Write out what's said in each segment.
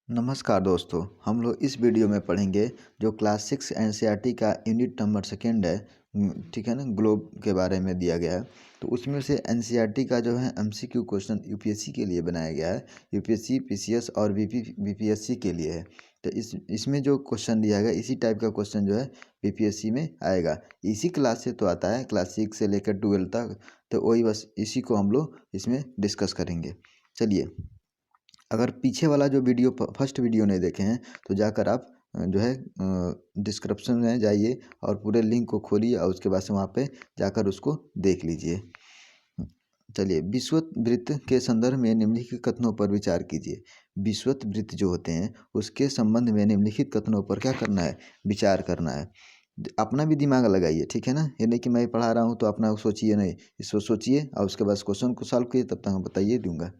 नमस्कार दोस्तों, हम लोग इस वीडियो में पढ़ेंगे जो क्लास 6 एनसीईआरटी का यूनिट नंबर सेकेंड है। ठीक है ना, ग्लोब के बारे में दिया गया है। तो उसमें से एनसीईआरटी का जो है एमसीक्यू क्वेश्चन यूपीएससी के लिए बनाया गया है। यूपीएससी, पीसीएस और बीपीएससी के लिए है। तो इसमें जो क्वेश्चन दिया गया इसी टाइप का क्वेश्चन जो है बीपीएससी में आएगा। इसी क्लास से तो आता है, क्लास 6 से लेकर 12 तक। तो वही बस इसी को हम लोग इसमें डिस्कस करेंगे। चलिए, अगर पीछे वाला जो वीडियो फर्स्ट वीडियो नहीं देखे हैं तो जाकर आप जो है डिस्क्रिप्शन में जाइए और पूरे लिंक को खोलिए और उसके बाद से वहाँ पे जाकर उसको देख लीजिए। चलिए, विषुवत वृत्त के संदर्भ में निम्नलिखित कथनों पर विचार कीजिए। विषुवत वृत्त जो होते हैं उसके संबंध में निम्नलिखित कथनों पर क्या करना है, विचार करना है। अपना भी दिमाग लगाइए, ठीक है ना। ये नहीं कि मैं पढ़ा रहा हूँ तो अपना सोचिए नहीं, इसको सोचिए और उसके बाद क्वेश्चन को सॉल्व कीजिए, तब तक मैं बताइए दूंगा।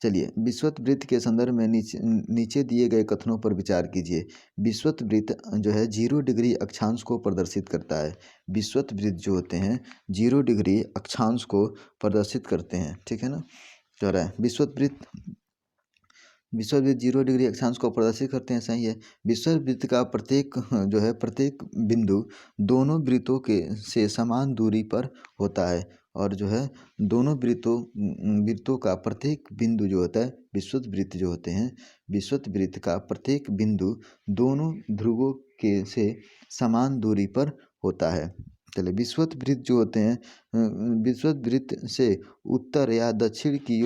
चलिए, विषुवत वृत्त के संदर्भ में नीचे दिए गए कथनों पर विचार कीजिए। विषुवत वृत्त जो है 0 डिग्री अक्षांश को प्रदर्शित करता है। विषुवत वृत्त जो होते हैं 0 डिग्री अक्षांश को प्रदर्शित करते हैं, ठीक है ना। कह रहा है विषुवत वृत्त 0 डिग्री अक्षांश को प्रदर्शित करते हैं, सही है। विषुवत वृत्त का प्रत्येक बिंदु दोनों वृत्तों के से समान दूरी पर होता है। और जो है दोनों वृत्तों का प्रत्येक बिंदु जो होता है, विषुवत वृत्त जो होते हैं, विषुवत वृत्त का प्रत्येक बिंदु दोनों ध्रुवों के से समान दूरी पर होता है। चलिए, विषुवत वृत्त जो होते हैं विषुवत वृत्त से उत्तर या दक्षिण की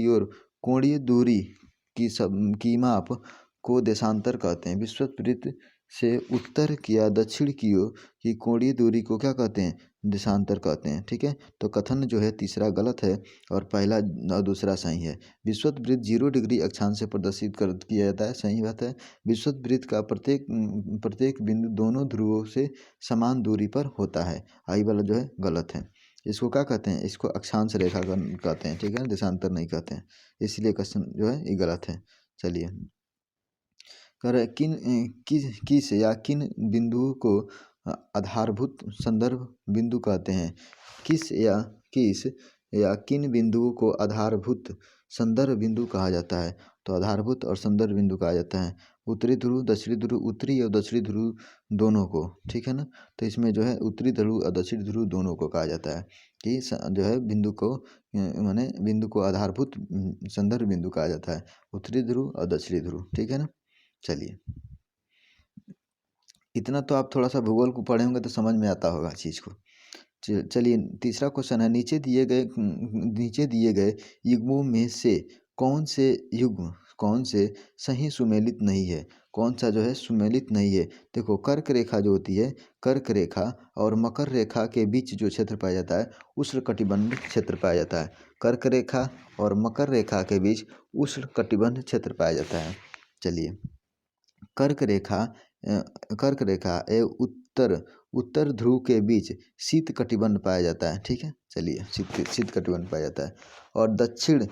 ओर कोणीय दूरी की माप को देशांतर कहते हैं। विषुवत वृत्त से उत्तर या दक्षिण की ओर की कोणीय दूरी को क्या कहते हैं, देशांतर कहते हैं, ठीक है। तो कथन जो है तीसरा गलत है और पहला और दूसरा सही है। विषुवत वृत्त 0 डिग्री अक्षांश से प्रदर्शित किया जाता है, सही बात है। विषुवत वृत्त का प्रत्येक बिंदु दोनों ध्रुवों से समान दूरी पर होता है। आई वाला जो है गलत है। इसको क्या कहते हैं, इसको अक्षांश रेखा कहते हैं, ठीक है, देशांतर नहीं कहते हैं। इसलिए क्वेश्चन जो है ये गलत है। चलिए, कर किस या किन बिंदुओं को आधारभूत संदर्भ बिंदु कहते हैं। किस या किन बिंदुओं को आधारभूत संदर्भ बिंदु कहा जाता है। तो आधारभूत और संदर्भ बिंदु कहा जाता है उत्तरी ध्रुव, दक्षिणी ध्रुव, उत्तरी और दक्षिणी ध्रुव दोनों को, ठीक है ना। तो इसमें जो है उत्तरी ध्रुव और दक्षिणी ध्रुव दोनों को कहा जाता है कि जो है बिंदु को माने बिंदु को आधारभूत संदर्भ बिंदु कहा जाता है, उत्तरी ध्रुव और दक्षिणी ध्रुव, ठीक है ना। चलिए, इतना तो आप थोड़ा सा भूगोल को पढ़े होंगे तो समझ में आता होगा चीज़ को। चलिए, तीसरा क्वेश्चन है, नीचे दिए गए युग्मों में से कौन से सही सुमेलित नहीं है। कौन सा जो है सुमेलित नहीं है। देखो, कर्क रेखा जो होती है, कर्क रेखा और मकर रेखा के बीच जो क्षेत्र पाया जाता है उष्णकटिबंध क्षेत्र पाया जाता है। कर्क रेखा और मकर रेखा के बीच उष्णकटिबंध क्षेत्र पाया जाता है। चलिए, कर्क रेखा एवं उत्तर ध्रुव के बीच शीत कटिबंध पाया जाता है, ठीक है। चलिए, शीत कटिबंध पाया जाता है। और दक्षिणी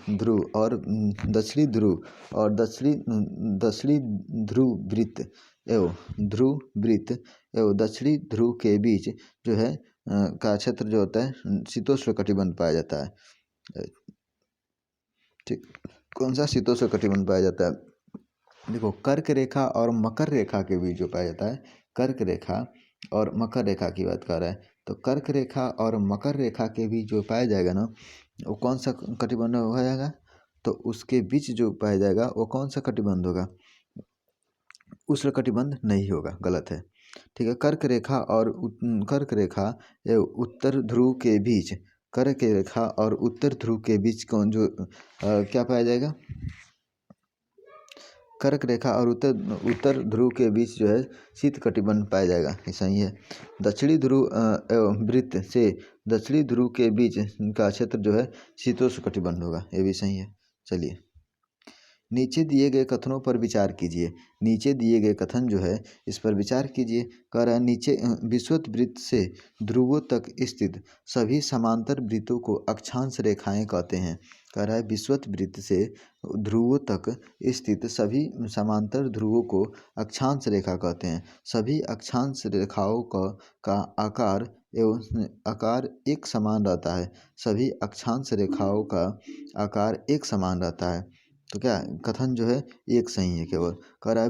ध्रुव वृत्त एवं दक्षिणी ध्रुव के बीच जो है का क्षेत्र जो होता है शीतोष्ण कटिबंध पाया जाता है, ठीक। कौन सा शीतोष्ण कटिबंध पाया जाता है। देखो, कर्क रेखा और मकर रेखा के बीच जो पाया जाता है, कर्क रेखा और मकर रेखा की बात कर रहा है। तो कर्क रेखा और मकर रेखा के बीच जो पाया जाएगा ना, वो कौन सा कटिबंध हो जाएगा। तो उसके बीच जो पाया जाएगा वो कौन सा कटिबंध होगा, उष्ण कटिबंध नहीं होगा, गलत है, ठीक है। कर्क रेखा एवं उत्तर ध्रुव के बीच, कर्क रेखा और उत्तर ध्रुव के बीच कौन जो क्या पाया जाएगा, कर्क रेखा और उत्तर ध्रुव के बीच जो है शीत कटिबंध पाया जाएगा, ये सही है। दक्षिणी ध्रुव एवं वृत्त से दक्षिणी ध्रुव के बीच का क्षेत्र जो है शीतोष्ण कटिबंध होगा, ये भी सही है। चलिए, नीचे दिए गए कथनों पर विचार कीजिए। नीचे दिए गए कथन जो है इस पर विचार कीजिए। कह रहा है नीचे विषुवत वृत्त से ध्रुवों तक स्थित सभी समांतर वृत्तों को अक्षांश रेखाएं कहते हैं। कह रहा है विषुवत वृत्त से ध्रुवों तक स्थित सभी समांतर ध्रुवों को अक्षांश रेखा कहते हैं। सभी अक्षांश रेखाओं का आकार एक समान रहता है। सभी अक्षांश रेखाओं का आकार एक समान रहता है। तो क्या कथन जो है एक सही है केवल। कह रहा है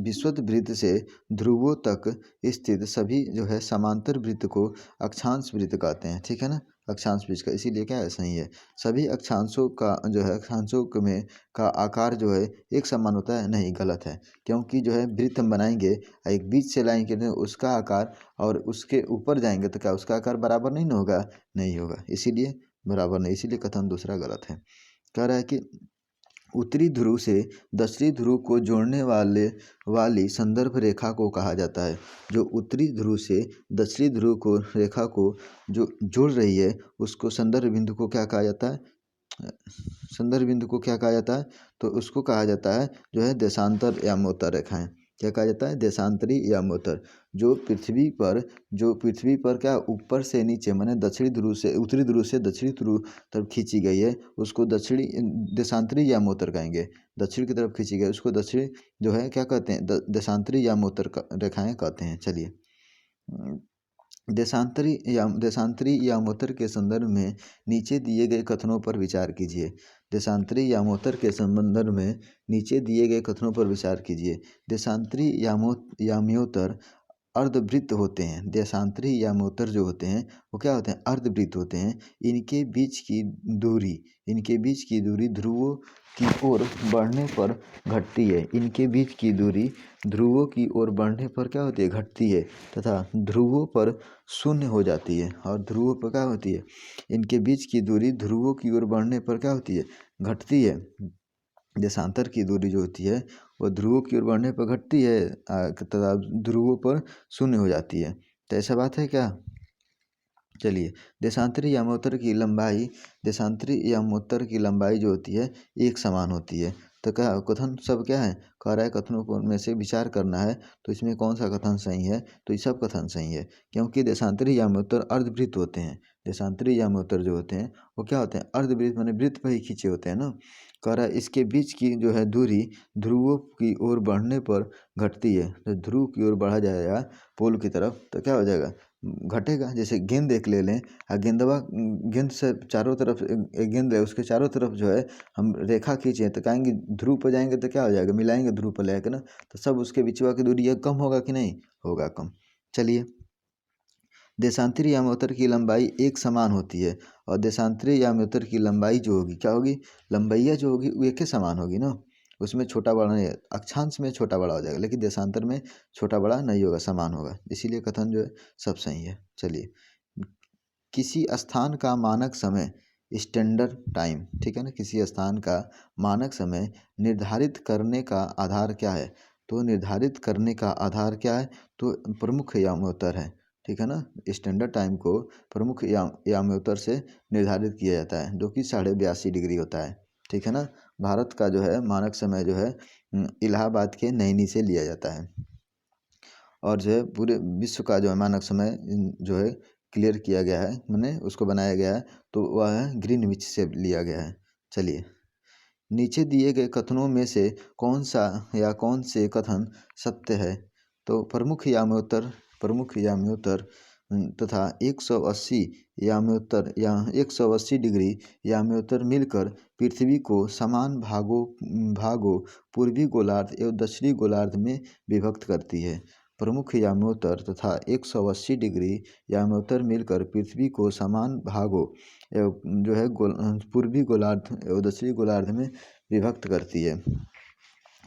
विषुवत वृत्त से ध्रुवों तक स्थित सभी जो है समांतर वृत्त को अक्षांश वृत्त कहते हैं, ठीक है ना। अक्षांश वृत्त का इसीलिए क्या है सही है। सभी अक्षांशों का जो है अक्षांशों में का आकार जो है एक समान होता है, नहीं गलत है। क्योंकि जो है वृत्त हम बनाएंगे एक बीच से लाएंगे तो उसका आकार और उसके ऊपर जाएंगे तो क्या उसका आकार बराबर नहीं ना होगा, नहीं होगा, इसीलिए बराबर नहीं, इसीलिए कथन दूसरा गलत है। कह रहा है कि उत्तरी ध्रुव से दक्षिणी ध्रुव को जोड़ने वाली संदर्भ रेखा को कहा जाता है। जो उत्तरी ध्रुव से दक्षिणी ध्रुव को रेखा को जो जोड़ रही है उसको संदर्भ बिंदु को क्या कहा जाता है, संदर्भ बिंदु को क्या कहा जाता है, तो उसको कहा जाता है जो है देशांतर या मोतर रेखाएं। क्या कहा जाता है, देशांतरी या मोतर। जो पृथ्वी पर क्या ऊपर से नीचे माने दक्षिणी ध्रुव से उत्तरी ध्रुव से दक्षिणी ध्रुव तरफ खींची गई है उसको दक्षिणी देशांतरी या मोतर कहेंगे। दक्षिण की तरफ खींची गई उसको दक्षिणी जो है क्या कहते हैं, देशांतरी या मोतर रेखाएं कहते हैं। चलिए देशांतरी यामोत्तर के संदर्भ में नीचे दिए गए कथनों पर विचार कीजिए। देशांतरी यामोत्तर के संदर्भ में नीचे दिए गए कथनों पर विचार कीजिए। देशांतरी याम्योत्तर अर्धवृत्त होते हैं। देशांतरी यामोत्तर जो होते हैं वो क्या होते हैं, अर्धवृत्त होते हैं। इनके बीच की दूरी ध्रुवों की ओर बढ़ने पर घटती है। इनके बीच की दूरी ध्रुवों की ओर बढ़ने पर क्या होती है, घटती है तथा ध्रुवों पर शून्य हो जाती है। और ध्रुवों पर क्या होती है, इनके बीच की दूरी ध्रुवों की ओर बढ़ने पर क्या होती है, घटती है। देशांतर की दूरी जो होती है वो ध्रुवों की ओर बढ़ने पर घटती है तथा ध्रुवों पर शून्य हो जाती है। तो ऐसा बात है क्या। चलिए देशांतरी यामोत्तर की लंबाई जो होती है एक समान होती है। तो क्या कथन सब क्या है, कह रहा है कथनों को में से विचार करना है तो इसमें कौन सा कथन सही है, तो ये सब कथन सही है। क्योंकि देशांतरी यामोत्तर अर्धवृत्त होते हैं। देशांतरी यामोत्तर जो होते हैं वो क्या होते हैं, अर्धवृत्त माने वृत्त पर ही खींचे होते हैं ना। कह रहा है इसके बीच की जो है दूरी ध्रुवों की ओर बढ़ने पर घटती है। तो ध्रुव की ओर बढ़ा जाएगा पोल की तरफ तो क्या हो जाएगा, घटेगा। जैसे गेंद एक ले लें और गेंद से चारों तरफ एक गेंद है उसके चारों तरफ जो है हम रेखा खींचे तो कहेंगे ध्रुव पर जाएंगे तो क्या हो जाएगा, मिलाएंगे ध्रुव पर लेकर ना, तो सब उसके बीचवा की दूरी कम होगा कि नहीं होगा, कम। चलिए देशांतरी यामोत्तर की लंबाई एक समान होती है और देशांतरी यामोत्तर की लंबाई जो होगी क्या होगी, लंबाइया जो होगी वो एक ही समान होगी ना। उसमें छोटा बड़ा नहीं, अक्षांश में छोटा बड़ा हो जाएगा लेकिन देशांतर में छोटा बड़ा नहीं होगा, समान होगा। इसीलिए कथन जो है सब सही है। चलिए किसी स्थान का मानक समय स्टैंडर्ड टाइम, ठीक है ना, किसी स्थान का मानक समय निर्धारित करने का आधार क्या है, तो निर्धारित करने का आधार क्या है, तो प्रमुख यामोत्तर है, ठीक है ना। स्टैंडर्ड टाइम को प्रमुख यामोत्तर से निर्धारित किया जाता है जो कि 82.5 डिग्री होता है, ठीक है ना। भारत का जो है मानक समय जो है इलाहाबाद के नैनी से लिया जाता है। और जो है पूरे विश्व का जो है मानक समय जो है क्लियर किया गया है, मैंने उसको बनाया गया है तो वह है ग्रीनविच से लिया गया है। चलिए नीचे दिए गए कथनों में से कौन सा या कौन से कथन सत्य है, तो प्रमुख याम्योत्तर तथा 180 याम्योत्तर या 180 डिग्री याम्योत्तर मिलकर पृथ्वी को समान भागों पूर्वी गोलार्ध एवं दक्षिणी गोलार्ध में विभक्त करती है। प्रमुख याम्योत्तर तथा 180 डिग्री याम्योत्तर मिलकर पृथ्वी को समान भागों एवं जो है पूर्वी गोलार्ध एवं दक्षिणी गोलार्ध में विभक्त करती है।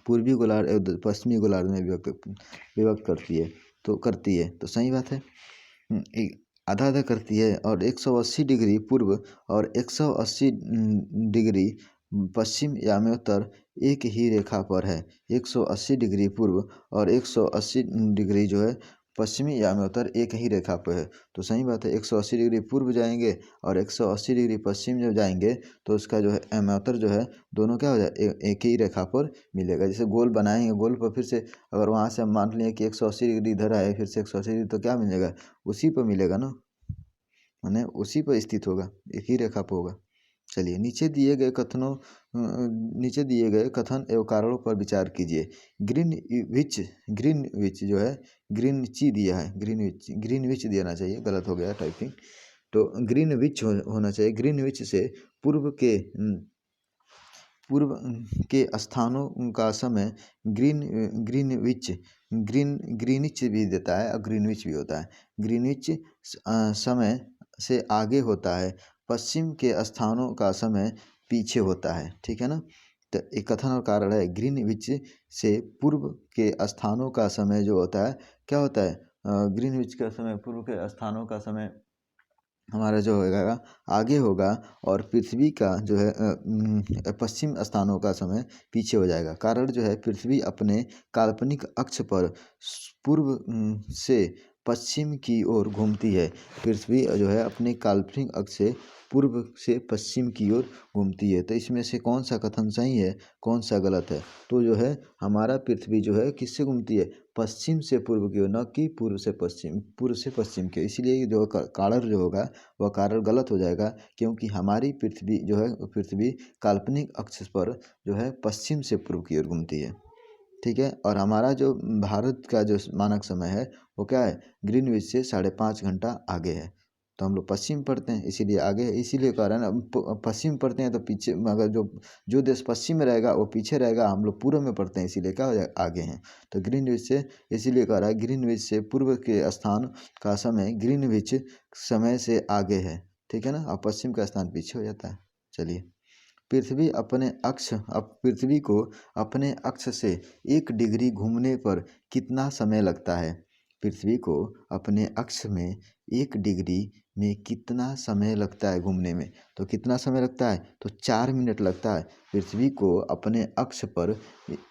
पूर्वी गोलार्ध एवं पश्चिमी गोलार्ध में विभक्त करती है तो सही बात है। आधा आधा करती है और 180 डिग्री पूर्व और 180 डिग्री पश्चिम याम्योत्तर एक ही रेखा पर है। 180 डिग्री पूर्व और 180 डिग्री जो है पश्चिमी याम्योत्तर एक ही रेखा पर है तो सही बात है। 180 डिग्री पूर्व जाएंगे और 180 डिग्री पश्चिम जब जाएंगे तो उसका जो है याम्योत्तर जो है दोनों क्या हो जाए एक ही रेखा पर मिलेगा। जैसे गोल बनाएंगे, गोल पर फिर से अगर वहाँ से हम मान लिए कि 180 डिग्री इधर आए फिर से 180 डिग्री तो क्या मिलेगा, उसी पर मिलेगा ना, माने उसी पर स्थित होगा, एक ही रेखा पर होगा। चलिए नीचे दिए गए कथन एवं कारणों पर विचार कीजिए। ग्रीनविच जो है ग्रीनची दिया है, ग्रीनविच देना चाहिए, गलत हो गया टाइपिंग। तो ग्रीनविच होना चाहिए। ग्रीनविच से पूर्व के स्थानों का समय ग्रीनिच भी देता है और ग्रीनविच भी होता है। ग्रीनविच समय से आगे होता है, पश्चिम के स्थानों का समय पीछे होता है। ठीक है ना। तो एक कथन और कारण है, ग्रीनविच से पूर्व के स्थानों का समय जो होता है क्या होता है, ग्रीनविच का समय पूर्व के स्थानों का समय हमारा जो होगा आगे होगा और पृथ्वी का जो है पश्चिम स्थानों का समय पीछे हो जाएगा। कारण जो है पृथ्वी अपने काल्पनिक अक्ष पर पूर्व से पश्चिम की ओर घूमती है। पृथ्वी जो है अपने काल्पनिक अक्ष से पूर्व से पश्चिम की ओर घूमती है। तो इसमें से कौन सा कथन सही है, कौन सा गलत है? तो जो है हमारा पृथ्वी जो है किससे घूमती है, पश्चिम से पूर्व की ओर, न कि पूर्व से पश्चिम की। इसीलिए जो कारण जो होगा वह कारण गलत हो जाएगा, क्योंकि हमारी पृथ्वी जो है पृथ्वी काल्पनिक अक्ष पर जो है पश्चिम से पूर्व की ओर घूमती है। ठीक है। और हमारा जो भारत का जो मानक समय है वो क्या है, ग्रीनविच से 5.5 घंटा आगे है। तो हम लोग पश्चिम पढ़ते हैं इसीलिए आगे है। इसीलिए कह रहे हैं ना, पश्चिम पढ़ते हैं तो पीछे, मगर जो देश पश्चिम में रहेगा वो पीछे रहेगा, हम लोग पूर्व में पढ़ते हैं इसीलिए क्या हो जाएगा, आगे हैं। तो ग्रीनविच से, इसीलिए कह रहा है ग्रीनविच से पूर्व के स्थान का समय ग्रीनविच समय से आगे है। ठीक है ना। और पश्चिम का स्थान पीछे हो जाता है। चलिए, पृथ्वी को अपने अक्ष से 1 डिग्री घूमने पर कितना समय लगता है? पृथ्वी को अपने अक्ष में 1 डिग्री में कितना समय लगता है घूमने में? तो कितना समय लगता है, तो 4 मिनट लगता है। पृथ्वी को अपने अक्ष पर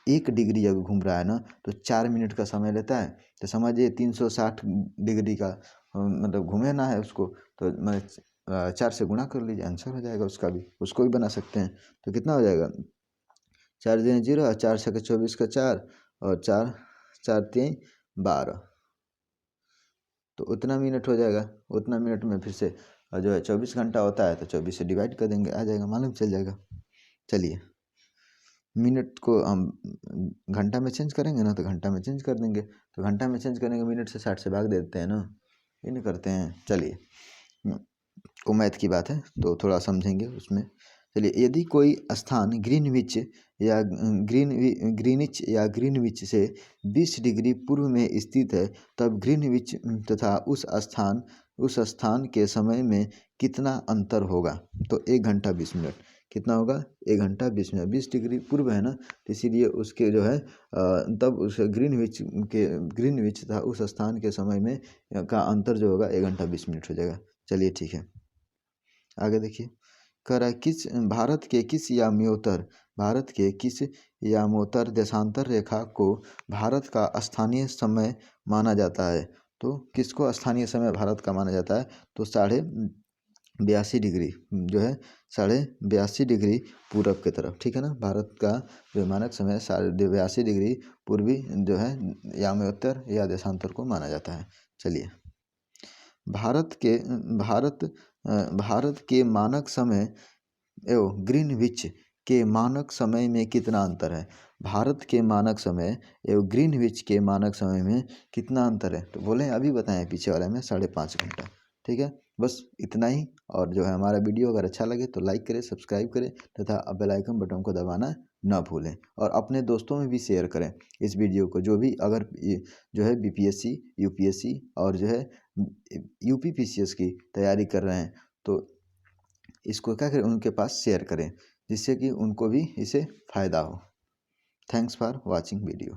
1 डिग्री अगर घूम रहा है ना तो 4 मिनट का समय लेता है। तो समझिए 360 डिग्री का मतलब घूमे ना है उसको, तो मैं 4 से गुणा कर लीजिए, आंसर हो जाएगा उसका भी, उसको भी बना सकते हैं। तो कितना हो जाएगा, 4 दूनी 0, 4 छक्के 24 का 4, और 4 4 3 12, तो उतना मिनट हो जाएगा। उतना मिनट में फिर से जो है 24 घंटा होता है तो 24 से डिवाइड कर देंगे, आ जाएगा, मालूम चल जाएगा। चलिए, मिनट को हम घंटा में चेंज करेंगे ना तो घंटा में चेंज कर देंगे, तो घंटा में चेंज करेंगे, मिनट से 60 से भाग देते हैं ना, ये नहीं करते हैं। चलिए, वो मैथ की बात है तो थोड़ा समझेंगे उसमें। चलिए, यदि कोई स्थान ग्रीनविच या ग्रीनविच से 20 डिग्री पूर्व में स्थित है, तब ग्रीनविच तथा उस स्थान के समय में कितना अंतर होगा? तो 1 घंटा 20 मिनट। कितना होगा, 1 घंटा 20 मिनट। 20 डिग्री पूर्व है ना, तो इसीलिए उसके जो है तब उस ग्रीनविच तथा उस स्थान के समय में का अंतर जो होगा 1 घंटा 20 मिनट हो जाएगा। चलिए ठीक है, आगे देखिए। कह रहा है भारत के किस यामोत्तर देशांतर रेखा को भारत का स्थानीय समय माना जाता है? तो किसको स्थानीय समय भारत का माना जाता है? तो 82.5 डिग्री जो है 82.5 डिग्री पूरब की तरफ। ठीक है ना। भारत का जो मानक समय 82.5 डिग्री पूर्वी जो है यामोत्तर या देशांतर को माना जाता है। चलिए, भारत के मानक समय एवं ग्रीनविच के मानक समय में कितना अंतर है? भारत के मानक समय एवं ग्रीनविच के मानक समय में कितना अंतर है? तो बोले अभी बताएं पीछे वाले में 5.5 घंटा। ठीक है, बस इतना ही। और जो है हमारा वीडियो अगर अच्छा लगे तो लाइक करें, सब्सक्राइब करें तथा बेल आइकन बटन को दबाना ना भूलें, और अपने दोस्तों में भी शेयर करें इस वीडियो को, जो भी अगर जो है बीपीएससी, यूपीएससी और जो है यूपी पीसीएस की तैयारी कर रहे हैं, तो इसको क्या करें, उनके पास शेयर करें, जिससे कि उनको भी इसे फ़ायदा हो। Thanks for watching video.